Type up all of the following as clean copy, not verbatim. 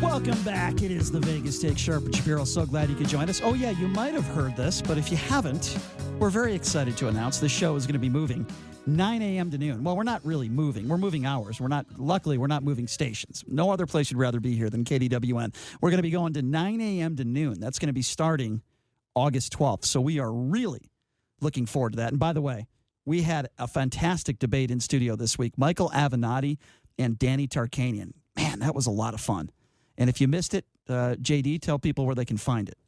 Welcome back. It is the Vegas Take. Sharp and Shapiro. So glad you could join us. Oh, yeah, you might have heard this, but if you haven't, we're very excited to announce this show is going to be moving 9 a.m. to noon. Well, we're not really moving. We're moving hours. Luckily, we're not moving stations. No other place you'd rather be here than KDWN. We're going to be going to 9 a.m. to noon. That's going to be starting August 12th. So we are really looking forward to that. And by the way, we had a fantastic debate in studio this week. Michael Avenatti and Danny Tarkanian. Man, that was a lot of fun. And if you missed it, JD, tell people where they can find it.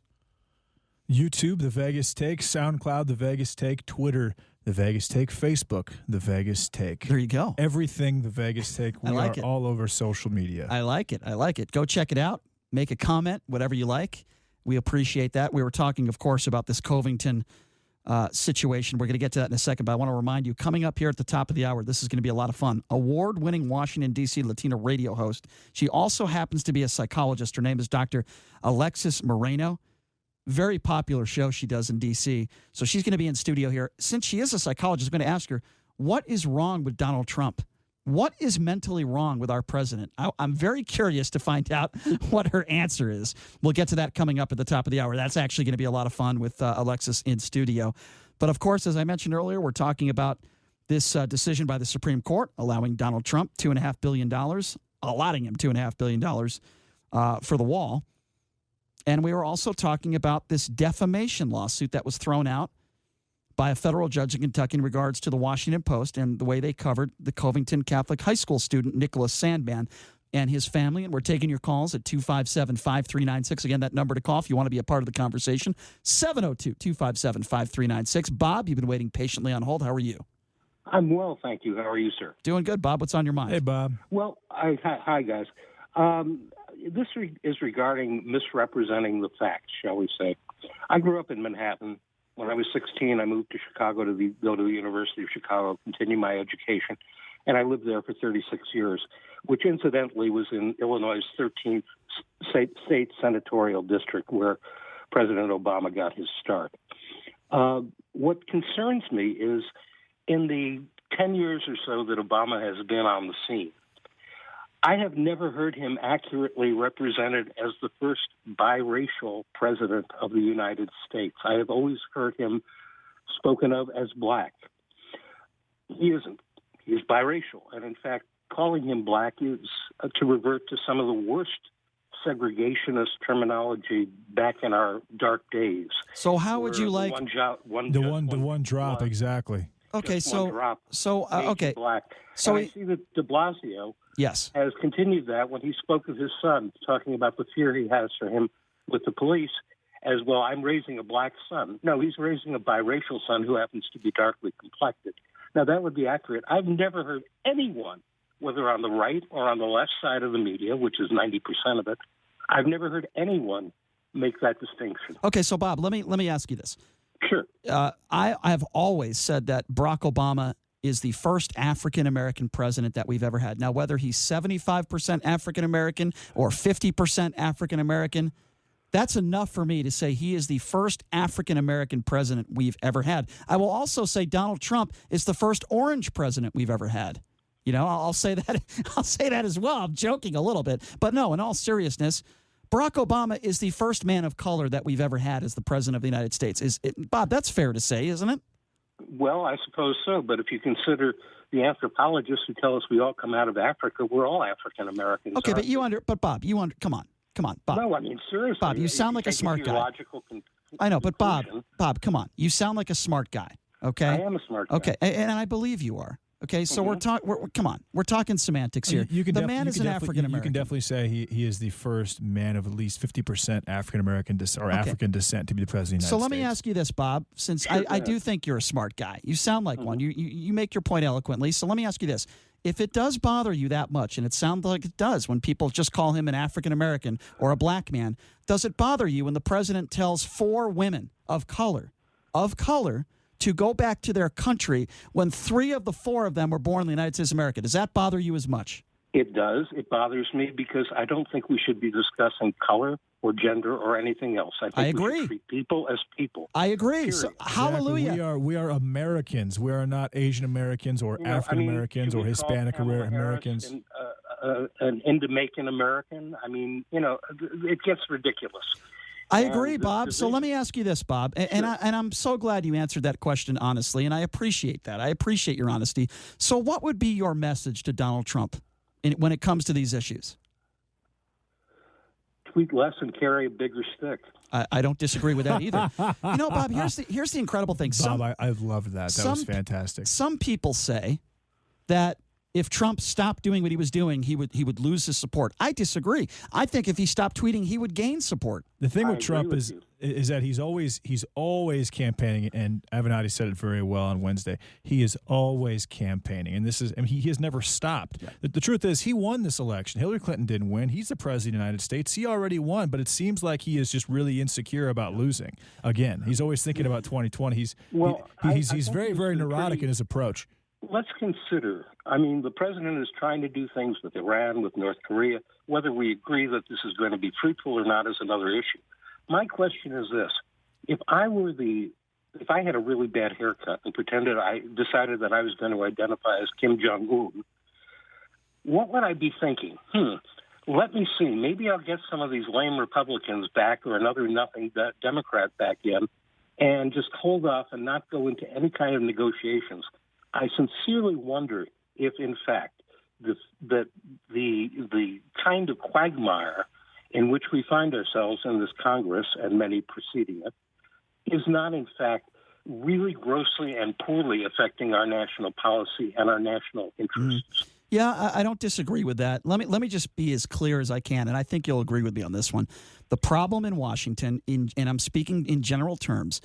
YouTube, The Vegas Take. SoundCloud, The Vegas Take. Twitter, The Vegas Take. Facebook, The Vegas Take. There you go. Everything The Vegas Take. We are all over social media. I like it. Go check it out. Make a comment, whatever you like. We appreciate that. We were talking, of course, about this Covington situation. We're going to get to that in a second, but I want to remind you, coming up here at the top of the hour, this is going to be a lot of fun. Award-winning Washington, D.C. Latina radio host. She also happens to be a psychologist. Her name is Dr. Alexis Moreno. Very popular show she does in D.C. So she's going to be in studio here. Since she is a psychologist, I'm going to ask her, what is wrong with Donald Trump? What is mentally wrong with our president? I'm very curious to find out what her answer is. We'll get to that coming up at the top of the hour. That's actually going to be a lot of fun with Alexis in studio. But, of course, as I mentioned earlier, we're talking about this decision by the Supreme Court allowing Donald Trump $2.5 billion, allotting him $2.5 billion for the wall. And we were also talking about this defamation lawsuit that was thrown out by a federal judge in Kentucky in regards to the Washington Post and the way they covered the Covington Catholic High School student Nick Sandman and his family. And we're taking your calls at 257-5396. Again, that number to call if you want to be a part of the conversation, 702-257-5396. Bob, you've been waiting patiently on hold. How are you? I'm well, thank you. How are you, sir? Doing good, Bob. What's on your mind? Hey, Bob. Well, hi, guys. This is regarding misrepresenting the facts, shall we say. I grew up in Manhattan. When I was 16, I moved to Chicago to go to the University of Chicago, continue my education, and I lived there for 36 years, which incidentally was in Illinois' 13th state senatorial district where President Obama got his start. What concerns me is in the 10 years or so that Obama has been on the scene, I have never heard him accurately represented as the first biracial president of the United States. I have always heard him spoken of as black. He isn't. He is biracial. And in fact, calling him black is to revert to some of the worst segregationist terminology back in our dark days. So how would you like the one drop, exactly. Okay, okay. Black. So I see that de Blasio yes. has continued that when he spoke of his son, talking about the fear he has for him with the police, as well, I'm raising a black son. No, he's raising a biracial son who happens to be darkly complected. Now, that would be accurate. I've never heard anyone, whether on the right or on the left side of the media, which is 90% of it, I've never heard anyone make that distinction. Okay, so, Bob, let me ask you this. Sure. I have always said that Barack Obama is the first African-American president that we've ever had. Now, whether he's 75% African-American or 50% African-American, that's enough for me to say he is the first African-American president we've ever had. I will also say Donald Trump is the first orange president we've ever had. You know, I'll say that. I'll say that as well. I'm joking a little bit. But no, in all seriousness, Barack Obama is the first man of color that we've ever had as the president of the United States. Bob, that's fair to say, isn't it? Well, I suppose so. But if you consider the anthropologists who tell us we all come out of Africa, we're all African Americans. Okay, but Bob, come on, Bob. No, I mean seriously. Bob, you sound like a smart guy. I know, but Bob, come on. You sound like a smart guy. Okay, I am a smart guy. Okay, and I believe you are. Okay, so we're talking semantics here. The man is an African American. You can definitely say he is the first man of at least 50% African American African descent to be the president of the United States. So let me ask you this, Bob, since I do think you're a smart guy. You sound like one. You make your point eloquently. So let me ask you this. If it does bother you that much, and it sounds like it does when people just call him an African American or a black man, does it bother you when the president tells 4 women of color to go back to their country when 3 of the 4 of them were born in the United States of America? Does that bother you as much? It does. It bothers me because I don't think we should be discussing color or gender or anything else. I think we should treat people as people. I agree. So, hallelujah. We are Americans. We are not Asian Americans or African Americans or Hispanic Americans. an Indo-Macon American. I mean, it gets ridiculous. I agree, Bob. So let me ask you this, Bob, and I'm so glad you answered that question honestly, and I appreciate that. I appreciate your honesty. So what would be your message to Donald Trump when it comes to these issues? Tweet less and carry a bigger stick. I don't disagree with that either. Bob, here's the incredible thing. Bob, I loved that. That was fantastic. Some people say that if Trump stopped doing what he was doing, he would lose his support. I disagree. I think if he stopped tweeting, he would gain support. The thing with Trump is that he's always campaigning, and Avenatti said it very well on Wednesday. He is always campaigning, and he has never stopped. Yeah. The truth is, he won this election. Hillary Clinton didn't win. He's the president of the United States. He already won, but it seems like he is just really insecure about losing. Again, he's always thinking about 2020. He's very, very neurotic in his approach. Let's consider, the president is trying to do things with Iran, with North Korea. Whether we agree that this is going to be fruitful or not is another issue. My question is this. If I had a really bad haircut and decided that I was going to identify as Kim Jong-un, what would I be thinking? Let me see. Maybe I'll get some of these lame Republicans back or another nothing Democrat back in and just hold off and not go into any kind of negotiations. I sincerely wonder if, in fact, the kind of quagmire in which we find ourselves in this Congress and many preceding it is not, in fact, really grossly and poorly affecting our national policy and our national interests. Yeah, I don't disagree with that. Let me just be as clear as I can, and I think you'll agree with me on this one. The problem in Washington, and I'm speaking in general terms,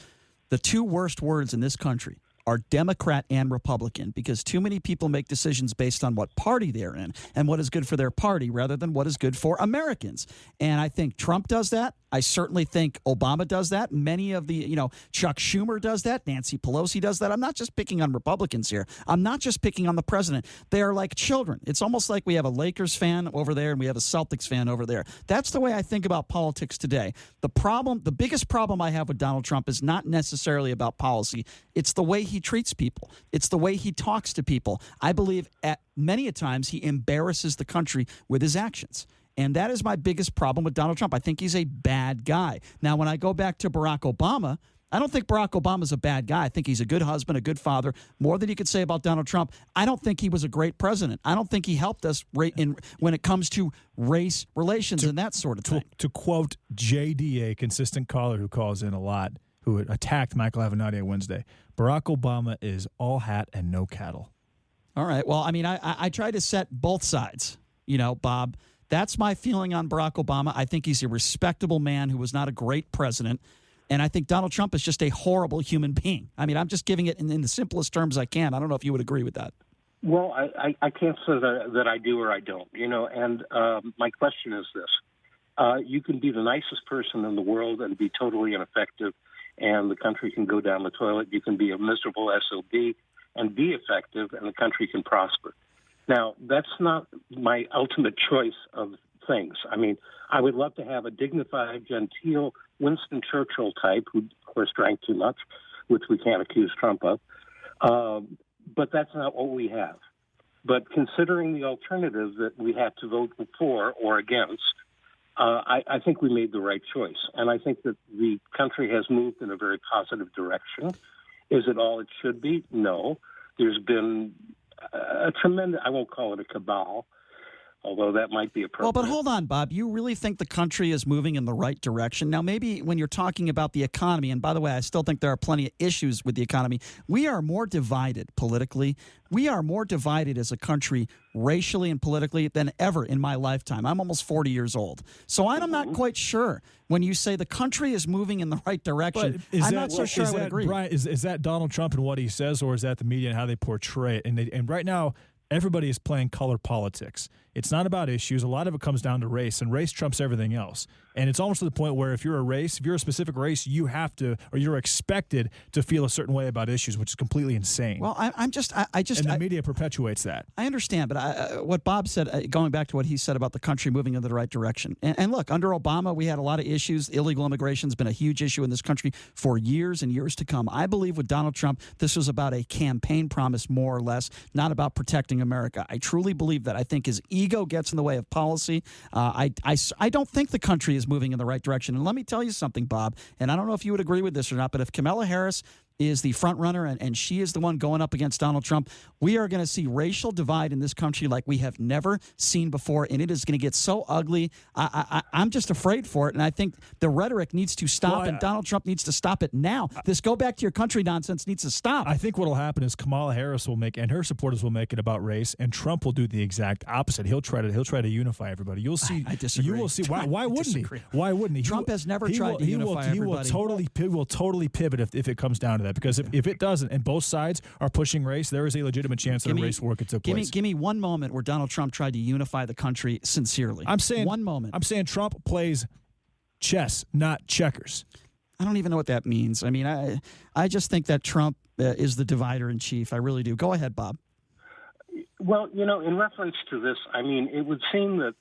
the two worst words in this country are Democrat and Republican, because too many people make decisions based on what party they're in and what is good for their party rather than what is good for Americans. And I think Trump does that. I certainly think Obama does that. Many of the, Chuck Schumer does that. Nancy Pelosi does that. I'm not just picking on Republicans here. I'm not just picking on the president. They are like children. It's almost like we have a Lakers fan over there and we have a Celtics fan over there. That's the way I think about politics today. The biggest problem I have with Donald Trump is not necessarily about policy. It's the way he treats people. It's the way he talks to people. I believe at many a times he embarrasses the country with his actions. And that is my biggest problem with Donald Trump. I think he's a bad guy. Now, when I go back to Barack Obama, I don't think Barack Obama's a bad guy. I think he's a good husband, a good father. More than you could say about Donald Trump. I don't think he was a great president. I don't think he helped us when it comes to race relations and that sort of thing. To quote JD, a consistent caller who calls in a lot, who attacked Michael Avenatti on Wednesday, Barack Obama is all hat and no cattle. All right. Well, I try to set both sides, Bob. That's my feeling on Barack Obama. I think he's a respectable man who was not a great president. And I think Donald Trump is just a horrible human being. I'm just giving it in the simplest terms I can. I don't know if you would agree with that. Well, I can't say that I do or I don't, and my question is this. You can be the nicest person in the world and be totally ineffective, and the country can go down the toilet. You can be a miserable SOB and be effective, and the country can prosper. Now, that's not my ultimate choice of things. I would love to have a dignified, genteel Winston Churchill type who, of course, drank too much, which we can't accuse Trump of. But that's not what we have. But considering the alternative that we have to vote for or against, I think we made the right choice. And I think that the country has moved in a very positive direction. Is it all it should be? No. There's been a tremendous, I won't call it a cabal, although that might be appropriate. Well, but hold on, Bob. You really think the country is moving in the right direction? Now, maybe when you're talking about the economy, and by the way, I still think there are plenty of issues with the economy, we are more divided politically. We are more divided as a country racially and politically than ever in my lifetime. I'm almost 40 years old. So I'm not quite sure when you say the country is moving in the right direction. I'm not so sure I would agree. Brian, is that Donald Trump and what he says, or is that the media and how they portray it? And right now, everybody is playing color politics. It's not about issues. A lot of it comes down to race, and race trumps everything else. And it's almost to the point where if you're a specific race, you have to, or you're expected to feel a certain way about issues, which is completely insane. Well, and the media perpetuates that. I understand, but what Bob said, going back to what he said about the country moving in the right direction. And look, under Obama, we had a lot of issues. Illegal immigration has been a huge issue in this country for years and years to come. I believe with Donald Trump, this was about a campaign promise, more or less, not about protecting protecting America. I truly believe that. I think his ego gets in the way of policy. I don't think the country is moving in the right direction. And let me tell you something, Bob, and I don't know if you would agree with this or not, but if Kamala Harris is the front runner and she is the one going up against Donald Trump, we are going to see racial divide in this country like we have never seen before, and it is going to get so ugly. I'm just afraid for it, and I think the rhetoric needs to stop, and Donald Trump needs to stop it now. This go back to your country nonsense needs to stop. I think what will happen is Kamala Harris will make, and her supporters will make it about race, and Trump will do the exact opposite. He'll try to unify everybody. You'll see. I disagree. You will see. Why wouldn't he? Why wouldn't he? Trump has never tried to unify everybody. He will totally pivot if it comes down to that, because if it doesn't, and both sides are pushing race, there is a legitimate chance that a race war could take place. Give me one moment where Donald Trump tried to unify the country sincerely. I'm saying one moment. I'm saying Trump plays chess, not checkers. I don't even know what that means. I mean, I just think that Trump is the divider in chief. I really do. Go ahead, Bob. Well, in reference to this, I mean, it would seem that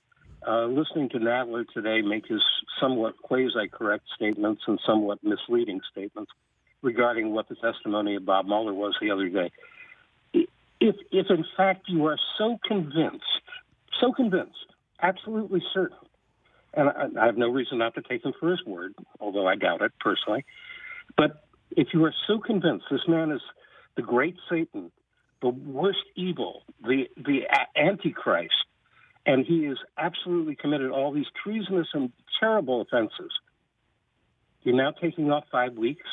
listening to Nadler today make his somewhat quasi-correct statements and somewhat misleading statements regarding what the testimony of Bob Mueller was the other day. If in fact you are so convinced, absolutely certain, and I have no reason not to take him for his word, although I doubt it personally, but if you are so convinced this man is the great Satan, the worst evil, the Antichrist, and he is absolutely committed all these treasonous and terrible offenses, you're now taking off 5 weeks?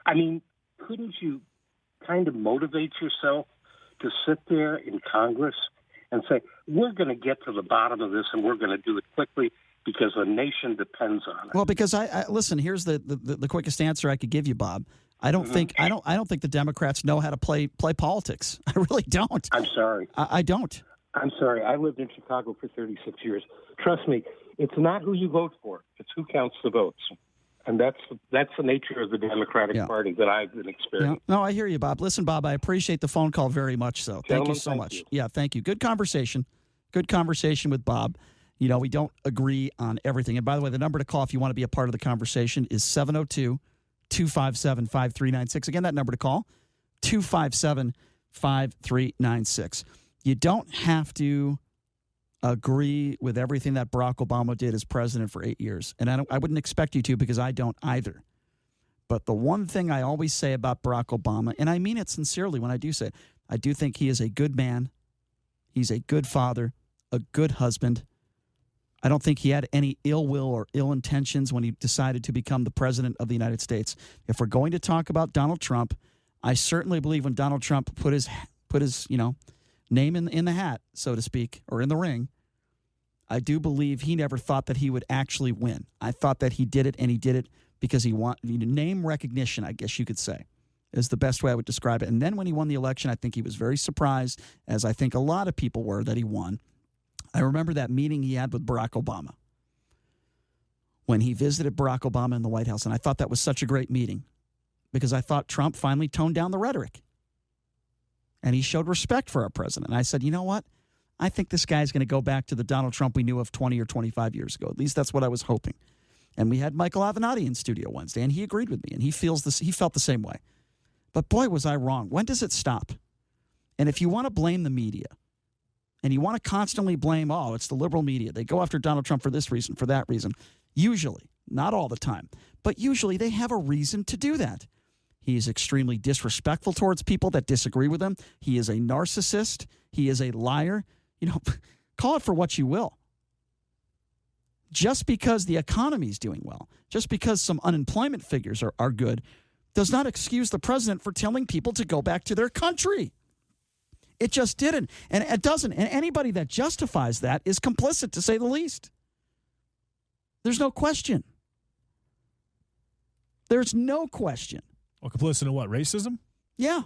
I mean, couldn't you kind of motivate yourself to sit there in Congress and say, we're going to get to the bottom of this and we're going to do it quickly because the nation depends on it? Well, because I listen, here's the quickest answer I could give you, Bob. I don't think the Democrats know how to play politics. I really don't. I'm sorry. I don't. I'm sorry. I lived in Chicago for 36 years. Trust me, it's not who you vote for. It's who counts the votes. And that's the nature of the Democratic Party that I've been experiencing. No, I hear you, Bob. Listen, Bob, I appreciate the phone call very much so. Thank you so much. You. Yeah, thank you. Good conversation. Good conversation with Bob. We don't agree on everything. And by the way, the number to call if you want to be a part of the conversation is 702-257-5396. Again, that number to call, 257-5396. You don't have to agree with everything that Barack Obama did as president for 8 years. And I wouldn't expect you to, because I don't either. But the one thing I always say about Barack Obama, and I mean it sincerely when I do say it, I do think he is a good man. He's a good father, a good husband. I don't think he had any ill will or ill intentions when he decided to become the president of the United States. If we're going to talk about Donald Trump, I certainly believe when Donald Trump put his name in the hat, so to speak, or in the ring, I do believe he never thought that he would actually win. I thought that he did it, and he did it because he wanted name recognition, I guess you could say, is the best way I would describe it. And then when he won the election, I think he was very surprised, as I think a lot of people were, that he won. I remember that meeting he had with Barack Obama when he visited Barack Obama in the White House, and I thought that was such a great meeting because I thought Trump finally toned down the rhetoric. And he showed respect for our president. And I said, you know what? I think this guy's going to go back to the Donald Trump we knew of 20 or 25 years ago. At least that's what I was hoping. And we had Michael Avenatti in studio Wednesday, and he agreed with me, and he felt the same way. But boy, was I wrong. When does it stop? And if you want to blame the media, and you want to constantly blame, it's the liberal media, they go after Donald Trump for this reason, for that reason, usually, not all the time, but usually they have a reason to do that. He is extremely disrespectful towards people that disagree with him. He is a narcissist. He is a liar. Call it for what you will. Just because the economy is doing well, just because some unemployment figures are good, does not excuse the president for telling people to go back to their country. It just didn't. And it doesn't. And anybody that justifies that is complicit, to say the least. There's no question. There's no question. Well, complicit in what? Racism? Yeah,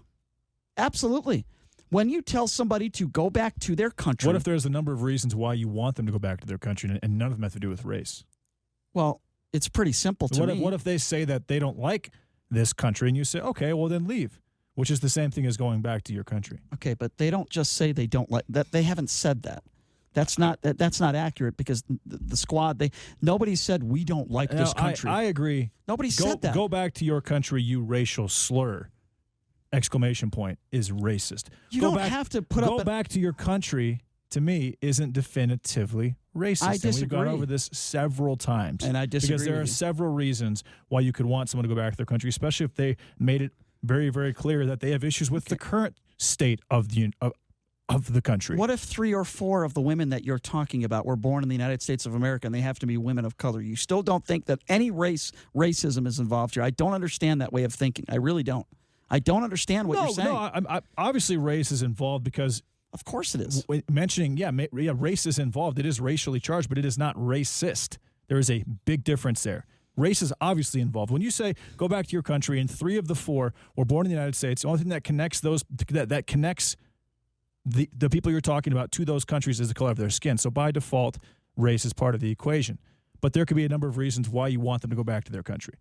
absolutely. When you tell somebody to go back to their country. What if there's a number of reasons why you want them to go back to their country and none of them have to do with race? Well, it's pretty simple to me. What if they say that they don't like this country and you say, okay, well then leave, which is the same thing as going back to your country. Okay, but they don't just say they don't like that. They haven't said that. That's not accurate because the squad, nobody said we don't like this country. I agree. Nobody said that. Go back to your country, you racial slur. exclamation point is racist. You don't have to put go back to your country. To me, isn't definitively racist. I disagree. And we've gone over this several times. And I disagree because there are several reasons why you could want someone to go back to their country, especially if they made it very, very clear that they have issues with the current state of the country. What if 3 or 4 of the women that you're talking about were born in the United States of America and they have to be women of color? You still don't think that any racism is involved here? I don't understand that way of thinking. I really don't. I don't understand what you're saying. No, obviously race is involved because... Of course it is. Mentioning, race is involved. It is racially charged, but it is not racist. There is a big difference there. Race is obviously involved. When you say go back to your country and 3 of the 4 were born in the United States, the only thing that connects that connects the people you're talking about to those countries is the color of their skin. So by default, race is part of the equation. But there could be a number of reasons why you want them to go back to their country.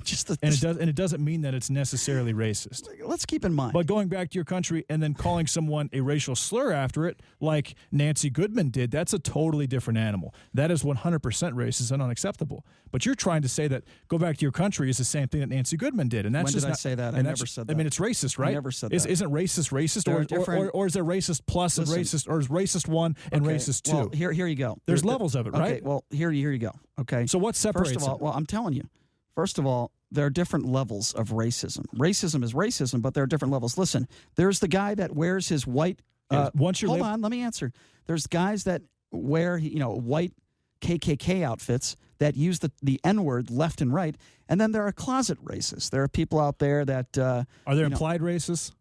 It doesn't mean that it's necessarily racist. Let's keep in mind. But going back to your country and then calling someone a racial slur after it, like Nancy Goodman did, that's a totally different animal. That is 100% racist and unacceptable. But you're trying to say that go back to your country is the same thing that Nancy Goodman did, and that's when just did I say that? I never said that. I mean, it's racist, right? I never said that. Isn't racist, or is there racist plus and racist, or is racist 1 and racist 2? Well, here you go. There's levels of it, right? Okay. Well, here you go. Okay. So what separates? First of all, well, I'm telling you. First of all, there are different levels of racism. Racism is racism, but there are different levels. Listen, there's the guy that wears his white. Hold on, let me answer. There's guys that wear white KKK outfits that use the N-word left and right, and then there are closet racists. There are people out there that are there implied racists?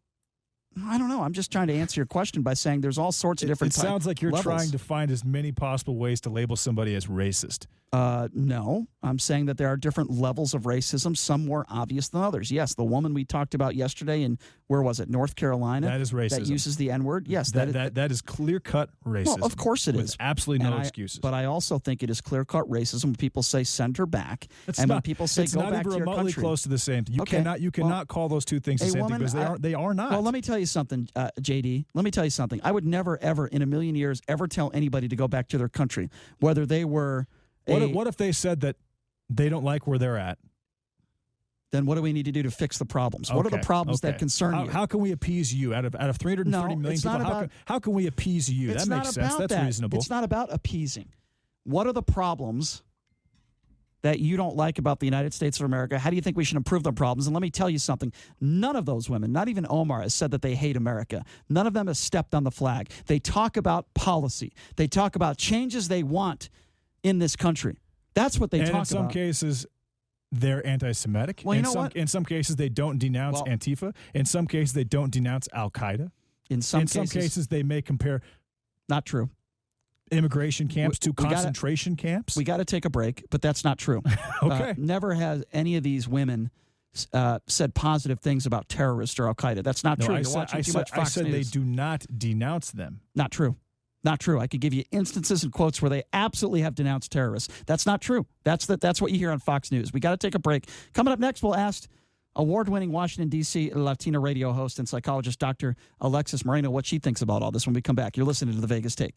I don't know. I'm just trying to answer your question by saying there's all sorts of different. It sounds like you're levels. trying to find as many possible ways to label somebody as racist. No, I'm saying that there are different levels of racism, some more obvious than others. Yes, the woman we talked about yesterday in, where was it, North Carolina? That is racism. That uses the N-word. Yes. That is clear-cut racism. Well, of course it is. With absolutely no excuses. But I also think it is clear-cut racism when people say send her back, when people say go back to your country. It's not even remotely close to the same thing. You cannot call those two things the same thing because they are not. Well, let me tell you something, JD. Let me tell you something. I would never, ever, in a million years, ever tell anybody to go back to their country, whether they were... What if they said that they don't like where they're at? Then what do we need to do to fix the problems? What are the problems that concern you? How can we appease you out of 330 million people? How can we appease you? That makes sense. That's reasonable. It's not about appeasing. What are the problems that you don't like about the United States of America? How do you think we should improve the problems? And let me tell you something. None of those women, not even Omar, has said that they hate America. None of them has stepped on the flag. They talk about policy. They talk about changes they want in this country. That's what they talk about. And in some cases, they're anti-Semitic. Well, you know what? In some cases, they don't denounce Antifa. In some cases, they don't denounce Al-Qaeda. In some cases, they may compare... Not true. Immigration camps to concentration camps? We got to take a break, but that's not true. Okay. Never has any of these women said positive things about terrorists or Al-Qaeda. That's not true. You're watching too much Fox News. They do not denounce them. Not true. Not true. I could give you instances and quotes where they absolutely have denounced terrorists. That's not true. That's what you hear on Fox News. We got to take a break. Coming up next, we'll ask award-winning Washington, D.C. Latina radio host and psychologist Dr. Alexis Moreno what she thinks about all this when we come back. You're listening to The Vegas Take.